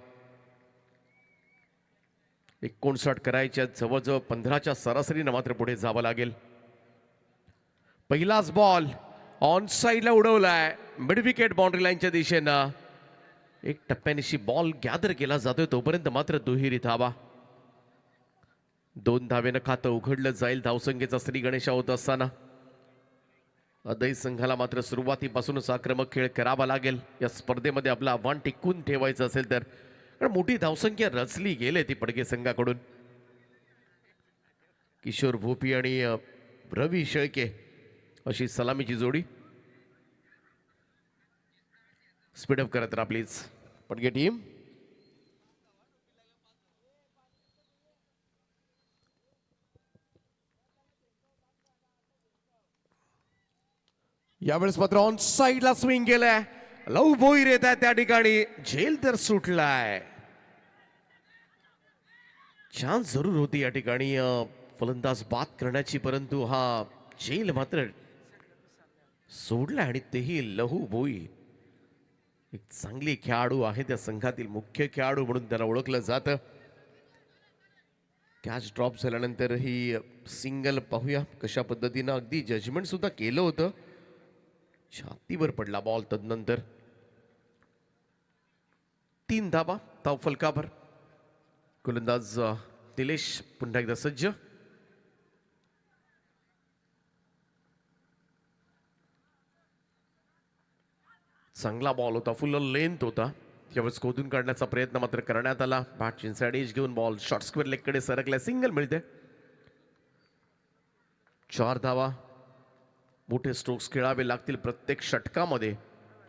59 करायच्या जवळजवळ 15च्या सरासरीनं मात्र पुढे जावं लागेल. पहिलाच बॉल ऑन साईडला उडवलाय मिड विकेट बाउंड्री लाईनच्या दिशेनं. एक टप्प्यानिशी बॉल गॅदर केला जातोय तोपर्यंत मात्र दुहेरी धावा. 2 धावेनं खातं उघडलं जाईल धावसंख्येचा श्री गणेशा होत असताना अदई संघाला मात्र सुरुवातीपासूनच आक्रमक खेळ करावा लागेल या स्पर्धेमध्ये आपलं आव्हान टिकून ठेवायचं असेल तर. कारण मोठी धावसंख्या रचली गेले ती पडगे संघाकडून. किशोर भोपी आणि रवी शेळके अशी सलामीची जोडी. स्पीडअप करत राहा प्लीज पडगे टीम. यावेळेस मात्र ऑन साईडला स्विंग केलाय. लव भोईर येत आहे त्या ठिकाणी. झेल तर सुटलाय. चान्स जरूर होती या ठिकाणी फलंदाज बाद करण्याची परंतु हा झेल मात्र सोडला आणि तेही लहू भोईर. एक चांगली खेळाडू आहे त्या संघातील मुख्य खेळाडू म्हणून त्याला ओळखलं जातं. कॅच ड्रॉप झाल्यानंतर ही सिंगल पाहूया कशा पद्धतीनं अगदी जजमेंट सुद्धा केलं होतं. छातीवर पडला बॉल. तदनंतर 3 धाबा धाव फलकावर. गोलंदाज निलेश पुन्हा एकदा सज्ज. चांगला बॉल होता. फुल लेंथ होता. त्यावेळेस खोदून काढण्याचा प्रयत्न मात्र करण्यात आला. बॅट इनसाइड एज घेऊन बॉल शॉर्ट स्क्वेअर लेगकडे सरकला. सिंगल मिळते. 4 धावा. मोठे स्ट्रोक्स खेळावे लागतील प्रत्येक षटकामध्ये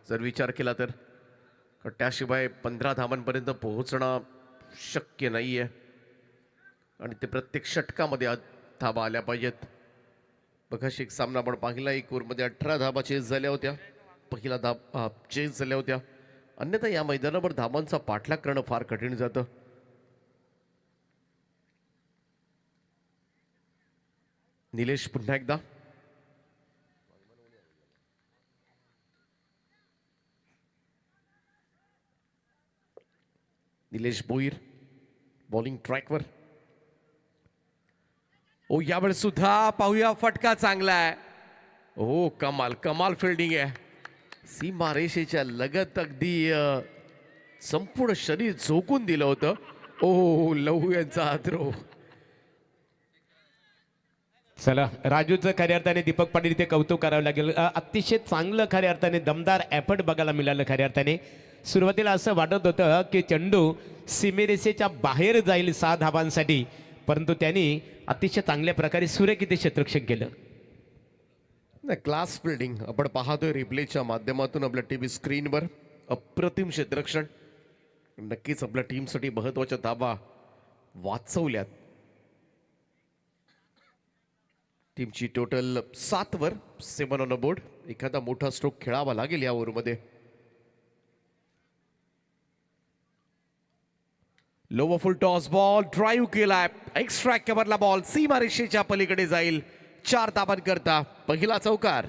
जर विचार केला तर. त्याशिवाय 15 धावांपर्यंत पोहोचणं शक्य नाहीये आणि ते प्रत्येक षटकामध्ये धावा आल्या पाहिजेत. बघाशी एक सामना आपण पाहिला. 1 ओव्हरमध्ये 18 धावा चेस झाल्या होत्या. पहिला धावा चेस झाल्या होत्या. अन्यथा या मैदानावर धावांचा पाठलाग करणं फार कठीण जातं. निलेश पुन्हा एकदा. निलेश भोईर बॉलिंग ट्रॅकवर. ओ यावेळेस सुद्धा पाहूया फटका चांगला आहे. हो कमाल कमाल फिल्डिंग आहे. सीमा रेषेच्या लगत अगदी संपूर्ण शरीर झोकून दिलं होतं. ओ लहू यांचा हातरो. चला राजूचं खऱ्या अर्थाने दीपक पाटील इथे कौतुक करावं लागेल. अतिशय चांगलं खऱ्या अर्थाने दमदार एफर्ट बघायला मिळालं खऱ्या अर्थाने. सुरुवातीला असं वाटत होतं की चेंडू सीमेरेषेच्या बाहेर जाईल 6 धावांसाठी परंतु त्यांनी अतिशय चांगल्या प्रकारे सुरेख इथे क्षेत्ररक्षण केलं. नाही क्लास फिल्डिंग आपण पाहतोय रिप्लेच्या माध्यमातून आपल्या टीव्ही स्क्रीनवर. अप्रतिम क्षेत्ररक्षण. नक्कीच आपल्या टीमसाठी महत्वाच्या धावा वाचवल्यात. टीमची टोटल 7 वर 7 ऑन बोर्ड. एखादा मोठा स्ट्रोक खेळावा लागेल या ओव्हरमध्ये. Lower full toss ball drive केलाय. एक्स्ट्रा कव्हरला बॉल सीमारेषेच्या पलीकडे जाईल. 4 धावांकरता पहिला चौकार.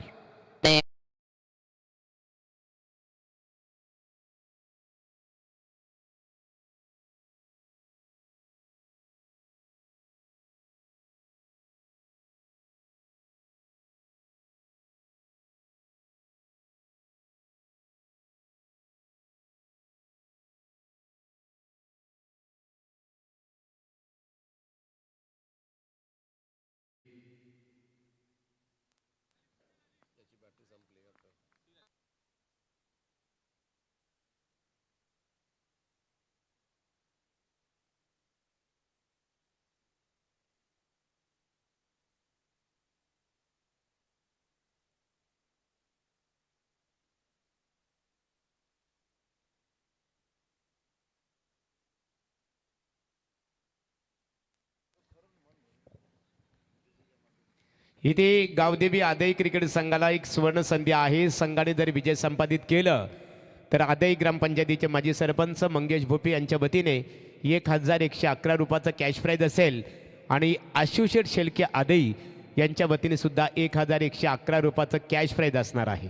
इथे गावदेवी आदई क्रिकेट संघाला एक सुवर्ण संधी आहे. संघाने जर विजय संपादित केलं तर आदई ग्रामपंचायतीचे माजी सरपंच मंगेश भोपी यांच्या वतीने 1111 रुपयाचा कॅश प्राईज असेल आणि आशुशेठ शेळके आदई यांच्या वतीने सुद्धा 1111 रुपयाचं कॅश प्राईज असणार आहे.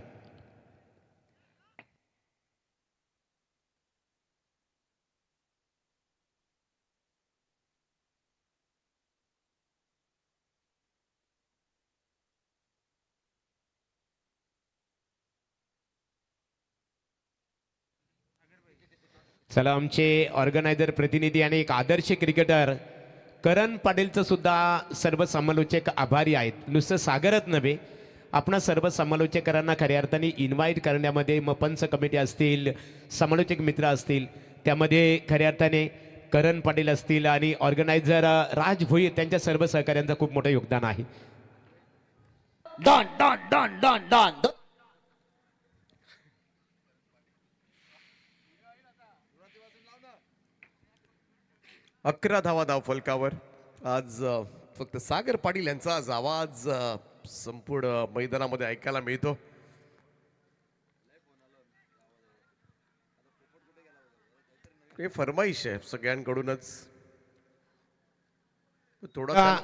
चला आमचे ऑर्गनायझर प्रतिनिधी आणि एक आदर्श क्रिकेटर करण पाटीलचं सुद्धा सर्व समालोचक आभारी आहेत. नुसतं सागरच नव्हे, आपण सर्व समालोचकांना खऱ्या अर्थाने इन्व्हाइट करण्यामध्ये मग पंच कमिटी असतील, समालोचक मित्र असतील, त्यामध्ये खऱ्या अर्थाने करण पाटील असतील आणि ऑर्गनायझर राज भोईर त्यांच्या सर्व सहकाऱ्यांचं खूप मोठं योगदान आहे. डॉन डॉन डॉन डॉन डॉन 11 धावा धाव फलकावर. आज फक्त सागर पाटील यांचा आज आवाज संपूर्ण मैदानामध्ये ऐकायला मिळतो. हे फरमाईश आहे सगळ्यांकडूनच. थोडा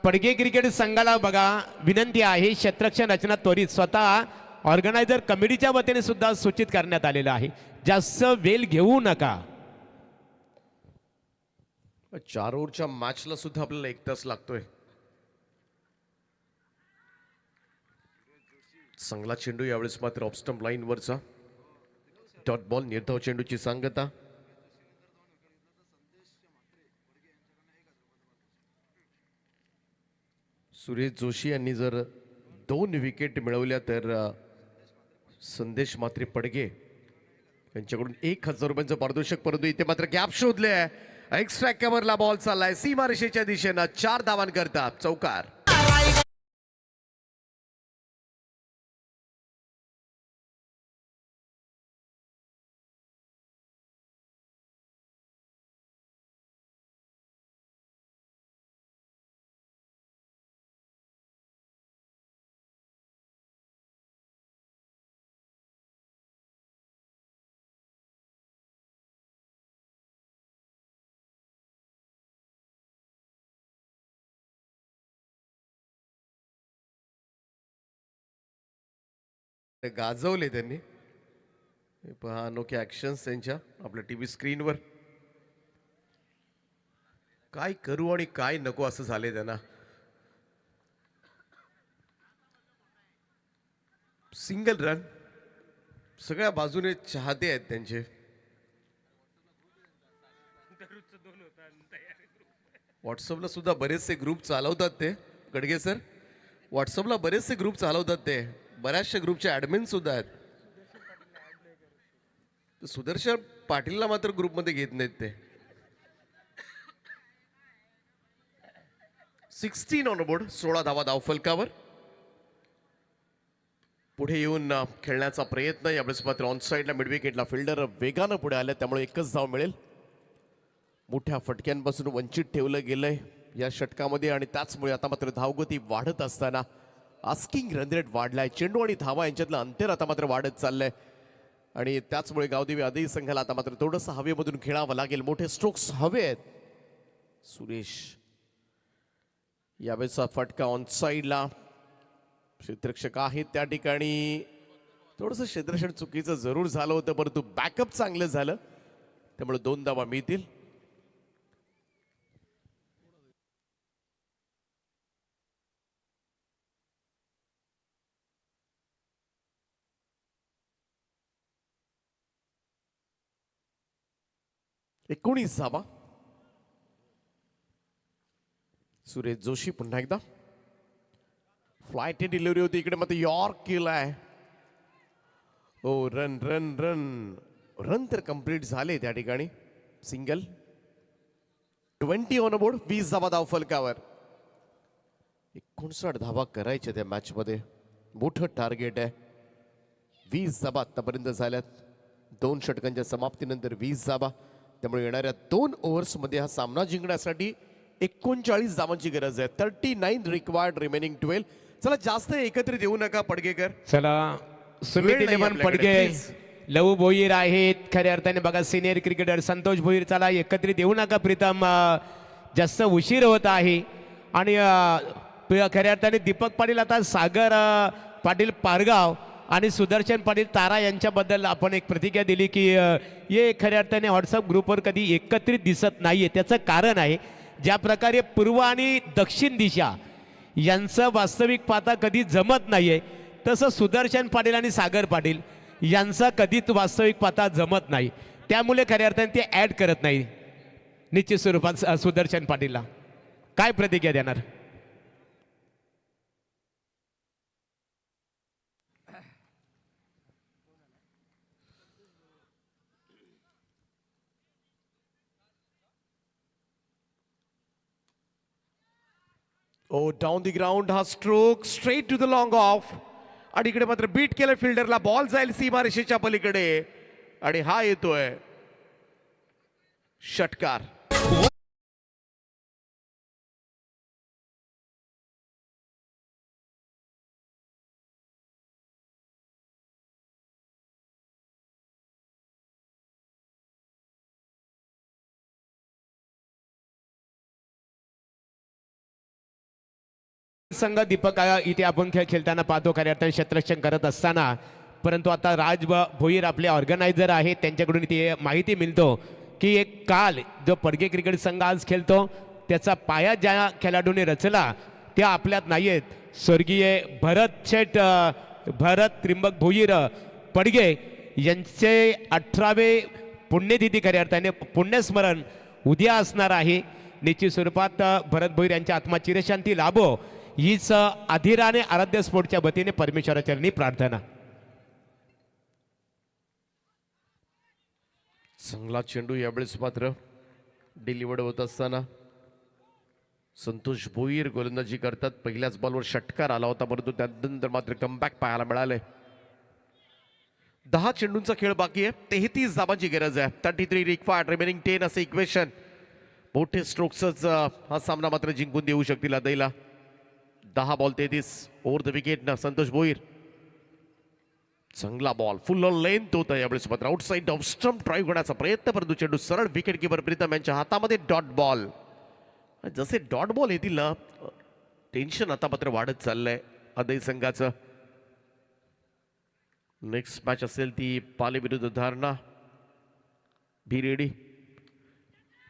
पडगे क्रिकेट संघाला बघा विनंती आहे, क्षेत्ररक्षण रचना त्वरित स्वतः ऑर्गनायझर कमिटीच्या वतीने सुद्धा सूचित करण्यात आलेलं आहे, जास्त वेळ घेऊ नका. 4 ओव्हरच्या मॅचला सुद्धा आपल्याला 1 तास लागतोय. चांगला चेंडू यावेळेस मात्र ऑफ स्टंप लाईन वरचा डॉट बॉल. निर्धाव चेंडूची सांगता. सुरेश जोशी यांनी जर 2 विकेट मिळवल्या तर संदेश मात्रे पडगे यांच्याकडून 1000 रुपयांचं पारितोषिक. परंतु इथे मात्र गॅप शोधले. एक्स्ट्रा कव्हरला बॉल चाललाय सीमारेषेच्या दिशेनं. 4 धावांकरता चौकार. गाजवले त्यांनी. हे पहा अनोखे ऍक्शन्स त्यांच्या आपल्या टीव्ही स्क्रीनवर. काय करू आणि काय नको असं झाले त्यांना. Single run. सगळ्या बाजूने चाहते आहेत त्यांचे. व्हॉट्सअपला सुद्धा बरेचसे ग्रुप चालवतात ते गडगे सर. व्हॉट्सअपला बरेचसे ग्रुप चालवतात ते. बऱ्याचशा ग्रुपचे ऍडमिन सुद्धा आहेत. सुदर्शन पाटीलला मात्र ग्रुपमध्ये घेत नाहीत ते. 16 ऑन बोर्ड. 16 धावा धाव फलकावर. पुढे येऊन खेळण्याचा प्रयत्न. यावेळेस मात्र ऑन साईडला मिड विकेटला फिल्डर वेगानं पुढे आले, त्यामुळे 1च धाव मिळेल. मोठ्या फटक्यांपासून वंचित ठेवलं गेलंय या षटकामध्ये आणि त्याचमुळे आता मात्र धावगती वाढत असताना आस्किंग रन रेट वाढलाय. चेंडू आणि धावा यांच्यातलं अंतर आता मात्र वाढत चाललंय आणि त्याचमुळे गावदेवी आदई संघाला आता मात्र थोडंसं हवेमधून खेळावं लागेल. मोठे स्ट्रोक्स हवे आहेत. सुरेश यावेळेचा फटका ऑन साईडला. क्षेत्ररक्षक आहेत त्या ठिकाणी. थोडंसं क्षेत्ररक्षण चुकीचं जरूर झालं होतं, परंतु बॅकअप चांगलं झालं, त्यामुळे 2 धावा मिळतील. एकोणीस धावा. सुरेश जोशी पुन्हा एकदा. फ्लाइट डिलिव्हरी होती इकडे, मात्र यॉर्क केलाय. ओ रन रन रन रन तर कंप्लीट झाले त्या ठिकाणी. सिंगल. 20 on board. 20 धावा धाव फलकावर. 59 धावा करायच्या त्या मॅच मध्ये. मोठं टार्गेट आहे. 20 धावा आतापर्यंत झाल्यात. 2 षटकांच्या समाप्तीनंतर 20 धावा. त्यामुळे येणाऱ्या 2 ओव्हर्समध्ये हा सामना जिंकण्यासाठी 39 धावांची गरज आहे. 39 रिक्वायर्ड रिमेनिंग 12. चला जास्त एकत्रित येऊ नका पडगेकर. चला सुमित वेळ नाही इलेव्हन आपल्याकडे, पडगे please. लहू भोईर आहेत खऱ्या अर्थाने बघा सिनियर क्रिकेटर संतोष भोईर. चला एकत्रित येऊ नका प्रीतम, जास्त उशीर होत आहे. आणि खऱ्या अर्थाने दीपक पाटील आता सागर पाटील पारगाव आणि सुदर्शन पाटील तारा यांच्याबद्दल आपण एक प्रतिक्रिया दिली की हे खऱ्या अर्थाने व्हॉट्सअप ग्रुपवर कधी एकत्रित दिसत नाहीये. त्याचं कारण आहे ज्या प्रकारे पूर्व आणि दक्षिण दिशा यांचं वास्तविक पाहता कधी जमत नाहीये, तसं सुदर्शन पाटील आणि सागर पाटील यांचा कधीच वास्तविक पाहता जमत नाही. त्यामुळे खऱ्या अर्थाने ते ॲड करत नाही निश्चित स्वरूपात. सुदर्शन पाटीलला काय प्रतिक्रिया देणार? ओ डाऊन दी ग्राउंड हा stroke straight to the long off. आणि इकडे मात्र बीट केलं फिल्डरला. बॉल जाईल सीमारेषेच्या पलीकडे आणि हा येतोय षटकार. संघ दीपक इथे आपण खेळ खेळताना पाहतो खऱ्या अर्थाने क्षेत्ररक्षण करत असताना, परंतु आता राज भोईर आपले ऑर्गनायझर आहेत त्यांच्याकडून इथे माहिती मिळतो की एक काल जो पडगे क्रिकेट संघ आज खेळतो त्याचा पाया ज्या खेळाडूने रचला त्या आपल्यात नाही आहेत. स्वर्गीय भरत त्रिंबक भोईर पडगे यांचे 18वे पुण्यतिथी खऱ्या अर्थाने पुण्यस्मरण उद्या असणार आहे. निश्चित स्वरूपात भरत भोईर यांच्या आत्मा चिरशांती लाभो हीच अधीर आणि आराध्य स्पोर्टच्या वतीने परमेश्वराचरणी प्रार्थना. चांगला चेंडू यावेळेस मात्र डिलिव्हर्ड होत असताना संतोष भोईर गोलंदाजी करतात. पहिल्याच बॉलवर षटकार आला होता, परंतु त्यानंतर मात्र कमबॅक पाहायला मिळाले. 10 चेंडूंचा खेळ बाकी आहे. 33 धावांची गरज आहे. 33 रिक्वायर्ड रिमेनिंग 10 असे इक्वेशन. मोठे स्ट्रोक्सच हा सामना मात्र जिंकून देऊ शकतील अदैला. 10 बॉल 33 ओव्हर द विकेट ना संतोष भोईर. चांगला बॉल फुल लेंथ होता यावेळेस मात्र आउटसाइड ऑफ स्टंप ड्राईव्ह करण्याचा प्रयत्न, परंतु चेंडू सरळ विकेट किपर प्रीतम यांच्या हातामध्ये. Dot ball. जसे डॉट बॉल येतील ना टेन्शन आता मात्र वाढत चाललंय अदै संघाचं. नेक्स्ट मॅच असेल ती पाले विरुद्ध धारणा. Be ready.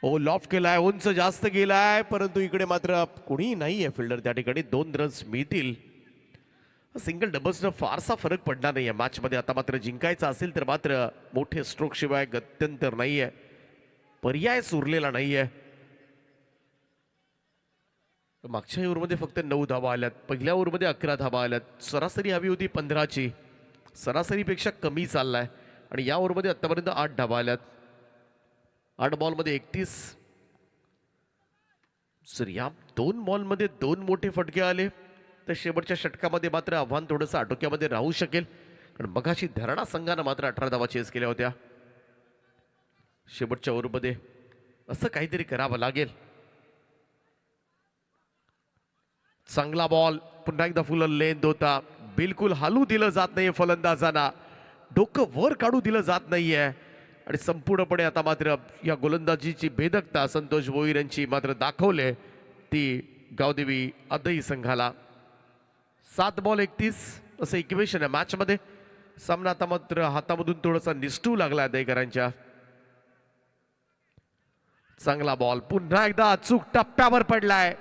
ओ लॉफ्ट केलाय, उंच जास्त गेलाय, परंतु इकडे मात्र कोणी नाहीये फिल्डर त्या ठिकाणी. 2 रन्स मिळतील. सिंगल डबल्सनं फारसा फरक पडणार नाहीये मॅच मध्ये. आता मात्र जिंकायचं असेल तर मात्र मोठे स्ट्रोक शिवाय गत्यंतर नाहीये, पर्यायच उरलेला नाहीये. मागच्या ओव्हरमध्ये फक्त 9 धावा आल्यात, पहिल्या ओव्हरमध्ये 11 धावा आल्यात. सरासरी हवी होती 15ची, सरासरीपेक्षा कमी चाललाय. आणि या ओव्हरमध्ये आतापर्यंत 8 धावा आल्यात. 8 बॉलमध्ये 31. सर या 2 बॉलमध्ये 2 मोठे फटके आले तर शेवटच्या षटकामध्ये मात्र आव्हान थोडंसं आटोक्यामध्ये राहू शकेल. कारण मगाशी धरणा संघानं मात्र 18 धावा चेस केल्या होत्या. शेवटच्या ओव्हरमध्ये असं काहीतरी करावं लागेल. चांगला बॉल पुन्हा एकदा फुल लेंथ होता. बिलकुल हलू दिलं जात नाहीये फलंदाजांना, डोकं वर काढू दिलं जात नाहीये. आणि संपूर्णपणे आता मात्र या गोलंदाजीची भेदकता संतोष भोईर यांची मात्र दाखवले ती गावदेवी अदै संघाला. 7 बॉल 31 असं इक्वेशन आहे मॅच मध्ये. सामना आता मात्र हातामधून थोडासा निसटू लागला अदैकरांच्या. चांगला बॉल पुन्हा एकदा अचूक टप्प्यावर पडलाय.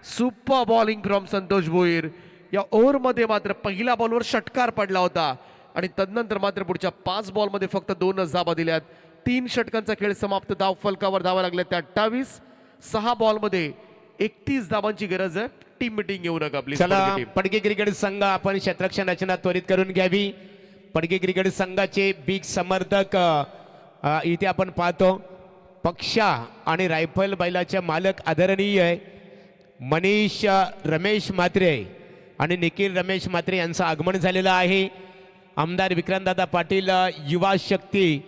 Super bowling from Santosh Bhoir. या ओव्हरमध्ये मात्र पहिल्या बॉलवर षटकार पडला होता आणि तदनंतर मात्र पुढच्या 5 बॉलमध्ये फक्त 2च धावा दिल्यात. 3 षटकांचा खेळ समाप्त. धाव फलकावर धावा लागल्या त्या 28. 6 बॉलमध्ये 31 धावांची गरज आहे. टीम मिटिंग येऊ नका प्लीज. चला पडगे क्रिकेट संघ आपण क्षेत्ररक्षण रचना त्वरित करून घ्यावी. पडगे क्रिकेट संघाचे बिग समर्थक इथे आपण पाहतो. पक्षा आणि रायफल बैलाचे मालक आदरणीय मनीष रमेश म्हात्रे आणि निखिल रमेश म्हात्रे यांचं आगमन झालेलं आहे. आमदार विक्रांतदादा पाटील युवा शक्ती,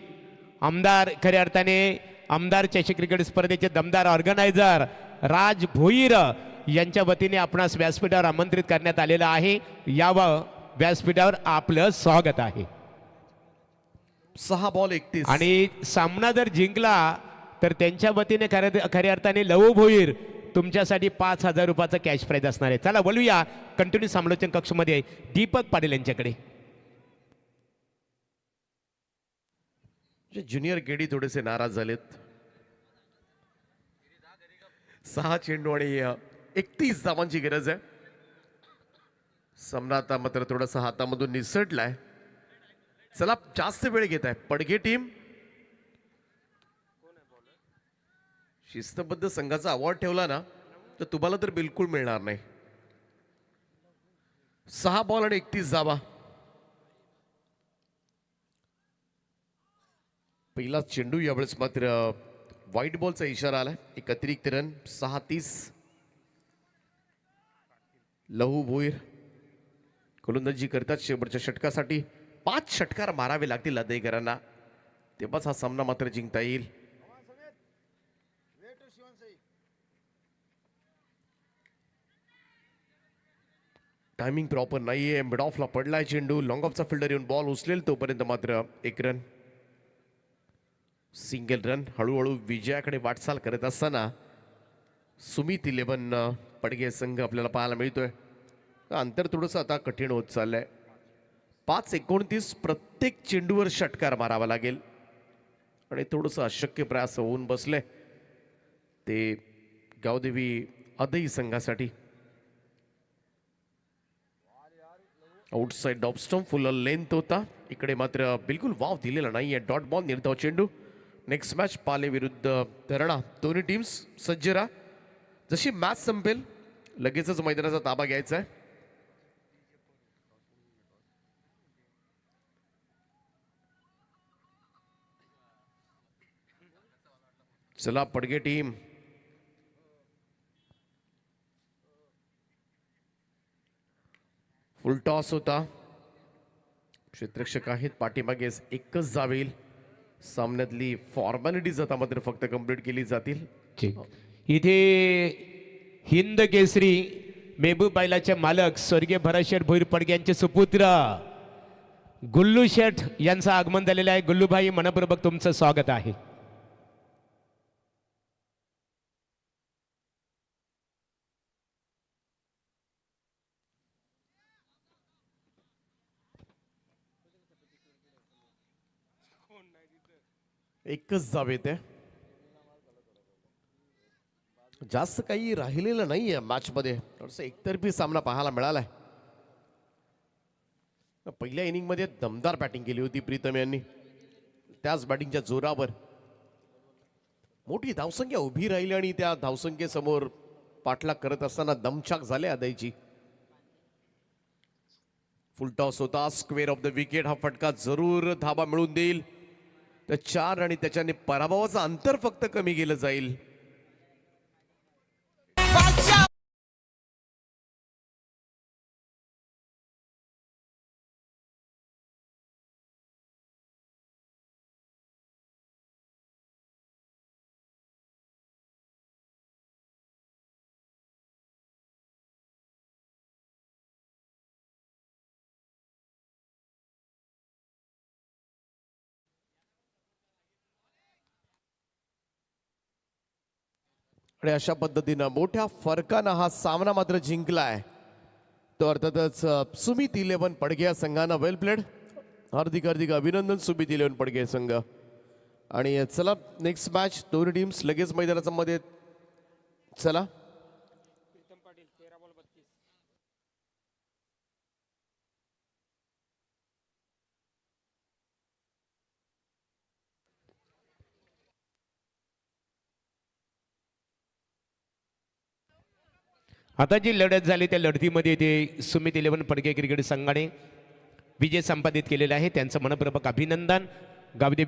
आमदार खऱ्या अर्थाने आमदार चषक क्रिकेट स्पर्धेचे दमदार ऑर्गनायझर राज भोईर यांच्या वतीने आपणास व्यासपीठावर आमंत्रित करण्यात आलेलं आहे. यावं व्यासपीठावर आपलं स्वागत आहे. 6 बॉल 31. आणि सामना जर जिंकला तर त्यांच्या वतीने खऱ्या अर्थाने लवू भोईर तुमच्यासाठी 5,000 रुपयाचा कॅश प्राइज असणार आहे. चला बोलूया कंटिन्यू समालोचन कक्षमध्ये दीपक पाटील यांच्याकडे. ज्युनियर केडी थोडेसे नाराज झालेत. 6 चेंडू आणि 31 धावांची गरज आहे. सामना आता मात्र थोडासा हातामधून निसटलाय. चला जास्त वेळ घेत आहे पडघे टीम. शिस्तबद्ध संघाचा अवॉर्ड ठेवला ना तर तुम्हाला तर बिलकुल मिळणार नाही. 6 बॉल आणि 31 धावा. पहिला चेंडू यावेळेस मात्र व्हाईट बॉलचा इशारा आलाय. एक अतिरिक्त रन. 6-30. लहू भोईर गोलंदाजी करतात. शेवटच्या षटकासाठी 5 षटकार मारावे लागतील अदयकरांना, तेव्हाच हा सामना मात्र जिंकता येईल. टायमिंग प्रॉपर नाहीये. मिड ऑफला पडलाय चेंडू. लॉंग ऑफचा फिल्डर येऊन बॉल उचलेल तोपर्यंत मात्र 1 रन. Single run. हळूहळू विजयाकडे वाटचाल करत असताना सुमित 11 पडघे संघ आपल्याला पाहायला मिळतोय. अंतर थोडंसं आता कठीण होत चाललंय. 5-29. प्रत्येक चेंडूवर षटकार मारावा लागेल आणि थोडंसं अशक्य प्रयास होऊन बसले ते गावदेवी अदई संघासाठी. आउटसाइड डॉप स्टंप फुल लेंथ होता. इकडे मात्र बिलकुल वाव दिलेला नाहीये. Dot ball. निर्धाव चेंडू. नेक्स्ट मॅच पाले विरुद्ध धरणा. दोन्ही टीम्स सज्ज राहा. जशी मॅच संपेल लगेचच मैदानाचा ताबा घ्यायचा आहे. चला पडगे टीम. फुल टॉस होता. क्षेत्ररक्षक आहेत पाठीमागे. एकच जावेल. सामन्यातली फॉर्मॅलिटीज आता मात्र फक्त कंप्लीट केली जातील. इथे हिंद केसरी मेहबूब बैलाचे मालक स्वर्गीय भरतशेठ भोईर पडगे यांचे सुपुत्र गुल्लू शेठ यांचं आगमन झालेलं आहे. गुल्लूभाई मनपूर्वक तुमचं स्वागत आहे. एकच जावे ते. जास्त काही राहिलेलं नाहीये मॅच मध्ये. थोडंसं एकतर्फी सामना पाहायला मिळालाय. पहिल्या इनिंग मध्ये दमदार बॅटिंग केली होती प्रीतम यांनी. त्याच बॅटिंगच्या जोरावर मोठी धावसंख्या उभी राहिली आणि त्या धावसंख्येसमोर पाठलाग करत असताना दमछाक झाले अदयची. फुलटॉस होता. Square of the wicket. हा फटका जरूर धाबा मिळून देईल. तर 4 आणि त्याच्याने पराभवाचं अंतर फक्त कमी केलं जाईल. आणि अशा पद्धतीनं मोठ्या फरकानं हा सामना मात्र जिंकलाय. तो अर्थातच सुमित 11 पडगे या संघानं. वेल प्लेड. हार्दिक हार्दिक अभिनंदन सुमित 11 पडगे संघ. आणि चला नेक्स्ट मॅच. दोन्ही टीम्स लगेच मैदानाच्या मध्ये. चला आता जी लढत झाली त्या लढतीमध्ये ते सुमित 11 पडगे क्रिकेट संघाने विजय संपादित केलेला आहे. त्यांचं मनपूर्वक अभिनंदन. गावदेवी